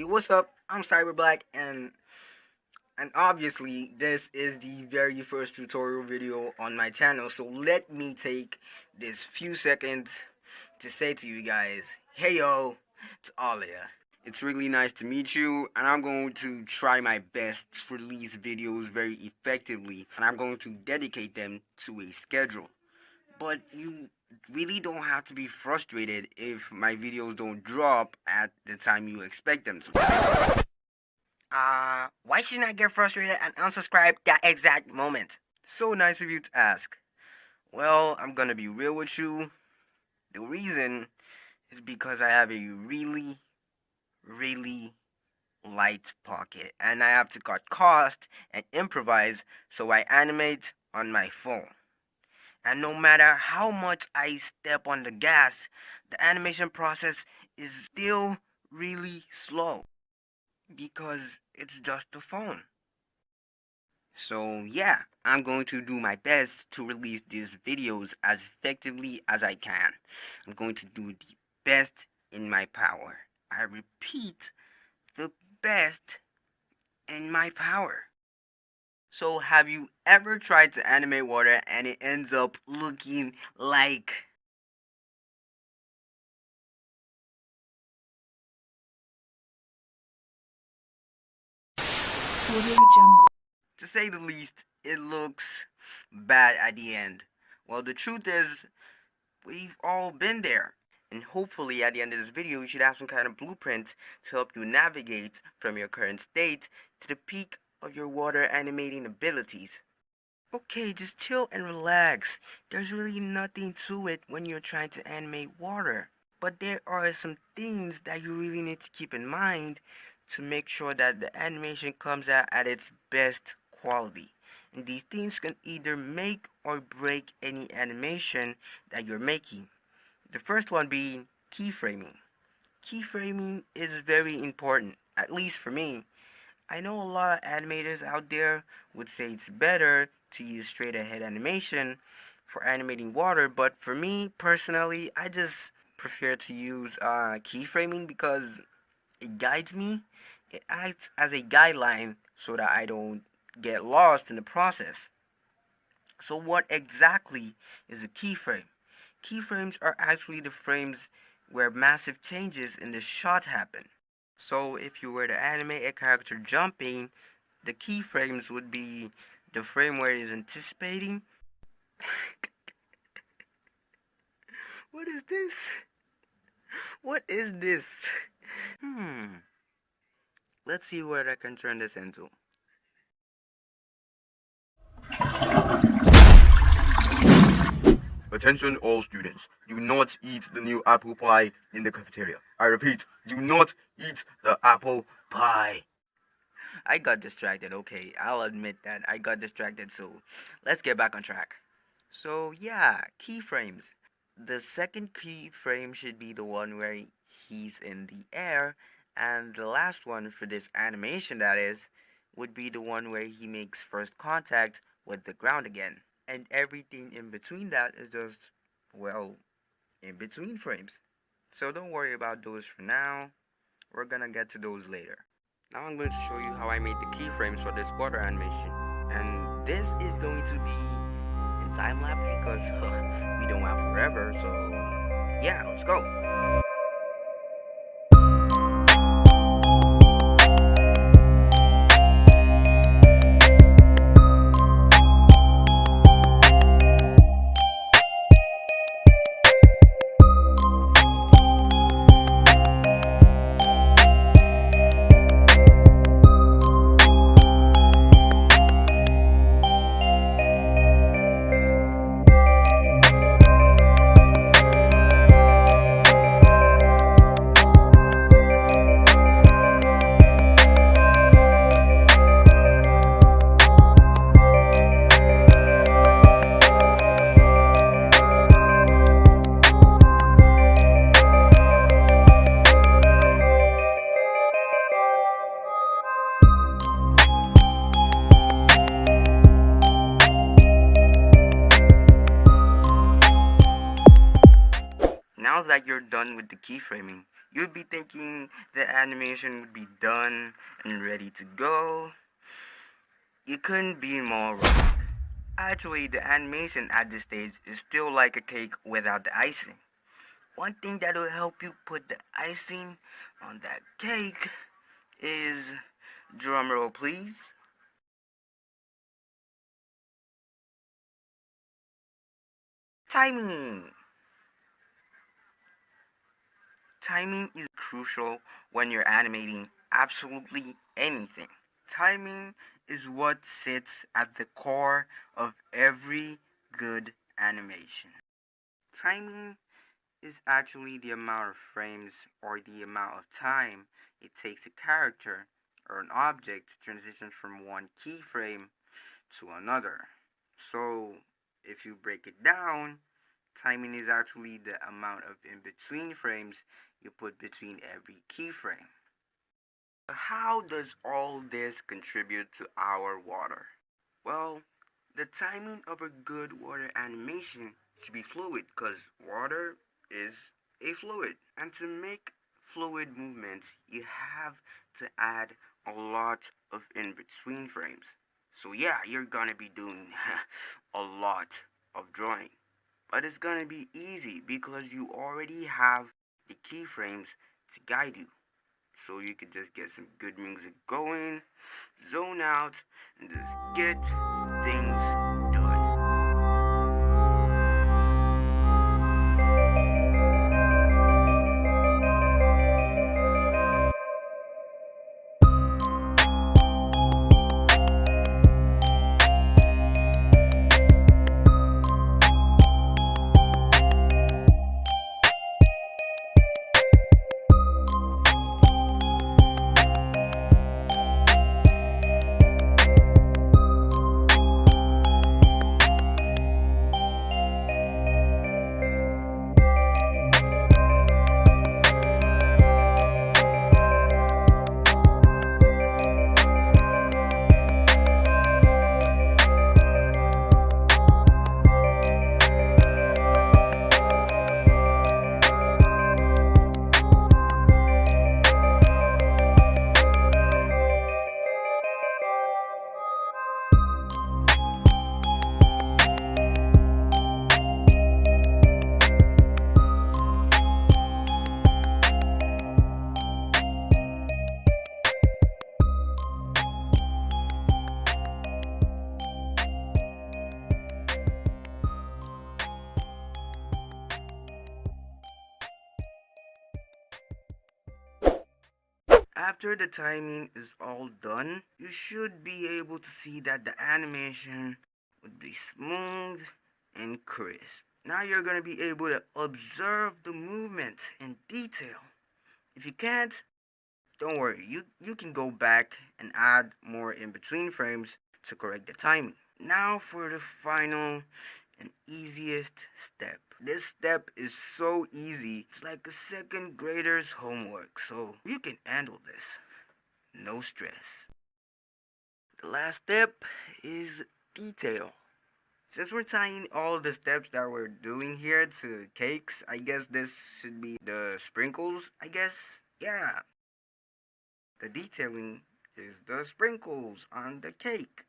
what's up? I'm Cyberblack, and obviously this is the very first tutorial video on my channel. So let me take this few seconds to say to you guys, hey yo, to all of you. It's really nice to meet you, and I'm going to try my best to release videos very effectively, and I'm going to dedicate them to a schedule. But you really don't have to be frustrated if my videos don't drop at the time you expect them to. Why shouldn't I get frustrated and unsubscribe that exact moment? So nice of you to ask. Well, I'm gonna be real with you. The reason is because I have a really light pocket, and I have to cut cost and improvise, so I animate on my phone. And no matter how much I step on the gas, the animation process is still really slow because it's just a phone. So yeah, I'm going to do my best to release these videos as effectively as I can. I'm going to do the best in my power. I repeat, the best in my power. So have you ever tried to animate water and it ends up looking like to say the least, it looks bad at the end? Well, the truth is, we've all been there. And hopefully at the end of this video, you should have some kind of blueprint to help you navigate from your current state to the peak of your water animating abilities. Okay, just chill and relax. There's really nothing to it when you're trying to animate water. But there are some things that you really need to keep in mind to make sure that the animation comes out at its best quality. And these things can either make or break any animation that you're making. The first one being keyframing. Keyframing is very important, at least for me. I know a lot of animators out there would say it's better to use straight ahead animation for animating water, but for me personally, I just prefer to use keyframing because it guides me. It acts as a guideline so that I don't get lost in the process. So what exactly is a keyframe? Keyframes are actually the frames where massive changes in the shot happen. So if you were to animate a character jumping, the keyframes would be the frame where it is anticipating. What is this? What is this? Let's see what I can turn this into. Attention all students, do not eat the new apple pie in the cafeteria. I repeat, do not eat the apple pie. I got distracted, okay, I'll admit that I got distracted, so let's get back on track. So yeah, keyframes. The second keyframe should be the one where he's in the air, and the last one for this animation, that is, would be the one where he makes first contact with the ground again. And everything in between that is just, well, in between frames. So don't worry about those for now. We're gonna get to those later. Now I'm going to show you how I made the keyframes for this water animation. And this is going to be in time lapse because we don't have forever. So yeah, let's go. Now that you're done with the keyframing, You'd be thinking the animation would be done and ready to go. You couldn't be more wrong. Actually, the animation at this stage is still like a cake without the icing. One thing that will help you put the icing on that cake is, drumroll please, timing. Timing is crucial when you're animating absolutely anything. Timing is what sits at the core of every good animation. Timing is actually the amount of frames or the amount of time it takes a character or an object to transition from one keyframe to another. So, if you break it down, timing is actually the amount of in-between frames you put between every keyframe. How does all this contribute to our water? Well, the timing of a good water animation should be fluid because water is a fluid. And to make fluid movements, you have to add a lot of in-between frames. So yeah, you're gonna be doing a lot of drawing. But it's gonna be easy because you already have the keyframes to guide you. So you could just get some good music going, zone out, and just get things done. After the timing is all done, you should be able to see that the animation would be smooth and crisp. Now you're going to be able to observe the movement in detail. If you can't, don't worry, you can go back and add more in between frames to correct the timing. Now for the final and easiest step. This step is so easy, it's like a second grader's homework, so you can handle this. No stress. The last step is detail. Since we're tying all the steps that we're doing here to cakes, I guess this should be the sprinkles, I guess. Yeah. The detailing is the sprinkles on the cake.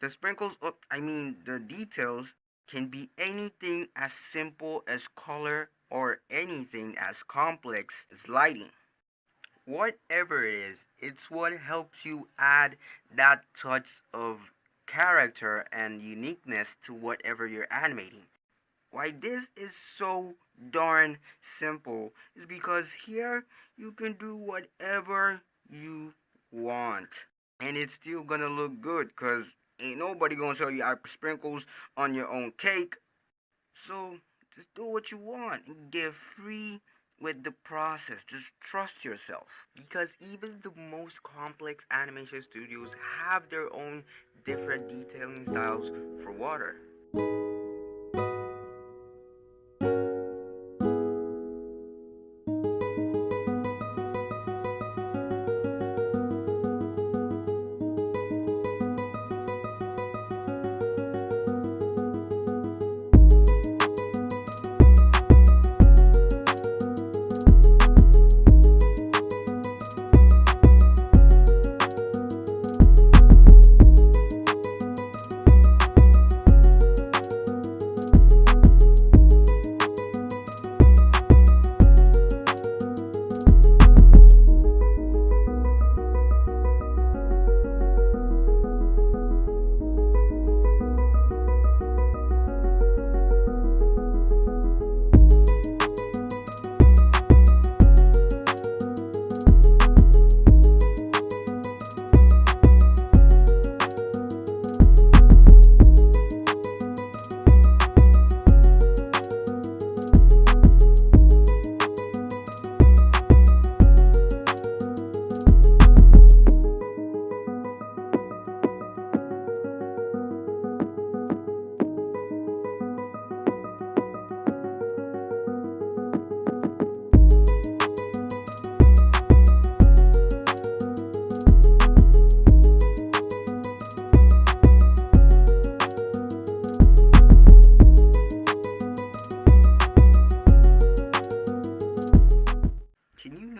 The sprinkles, the details can be anything as simple as color or anything as complex as lighting. Whatever it is, it's what helps you add that touch of character and uniqueness to whatever you're animating. Why this is so darn simple is because here you can do whatever you want. And it's still gonna look good because ain't nobody gonna tell you I put sprinkles on your own cake. So just do what you want and get free with the process. Just trust yourself. Because even the most complex animation studios have their own different detailing styles for water.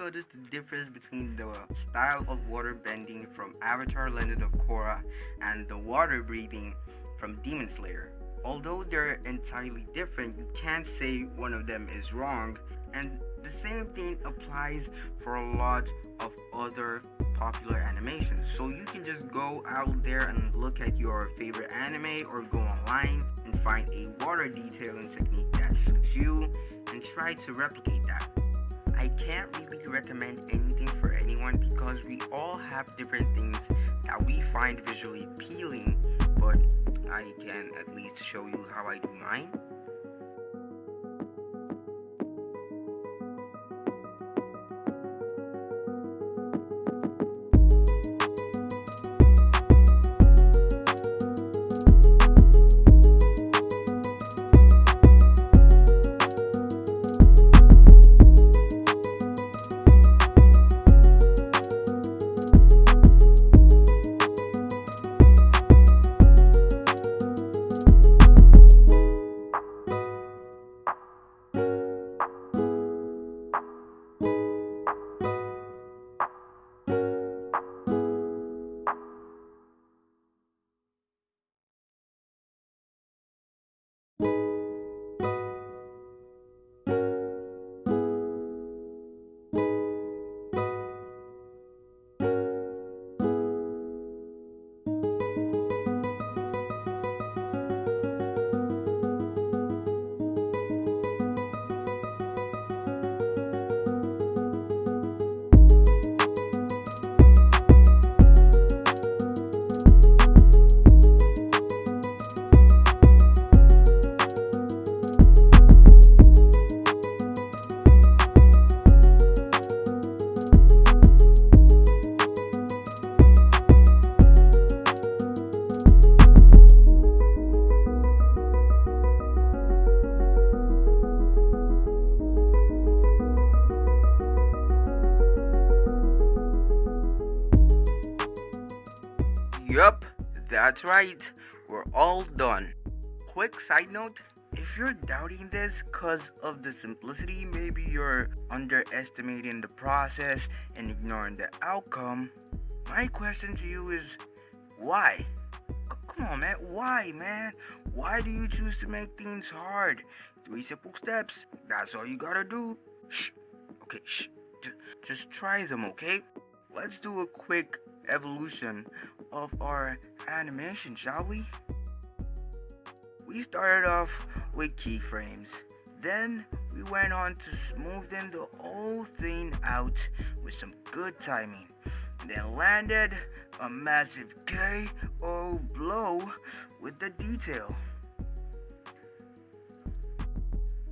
notice the difference between the style of water bending from Avatar Legend of Korra and the water breathing from Demon Slayer. Although they're entirely different, you can't say one of them is wrong, and the same thing applies for a lot of other popular animations. So you can just go out there and look at your favorite anime or go online and find a water detailing technique that suits you and try to replicate that. I can't really recommend anything for anyone because we all have different things that we find visually appealing, but I can at least show you how I do mine. Yup, that's right. We're all done. Quick side note, if you're doubting this because of the simplicity, maybe you're underestimating the process and ignoring the outcome, my question to you is, why? Come on, man. Why, man? Why do you choose to make things hard? 3 simple steps. That's all you gotta do. Shh. Okay, shh. Just try them, okay? Let's do a quick evolution of our animation, shall we? We started off with keyframes. Then we went on to smoothing the whole thing out with some good timing. Then landed a massive KO blow with the detail.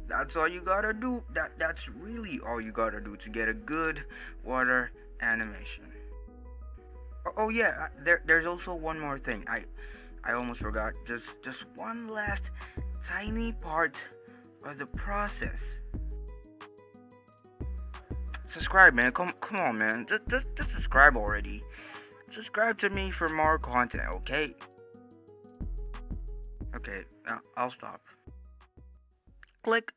That's all you gotta do. That's really all you gotta do to get a good water animation. Oh yeah, there's also one more thing. I almost forgot. Just one last tiny part of the process. Subscribe, man. Come on, man. Just subscribe already. Subscribe to me for more content, okay? Okay, I'll stop. Click.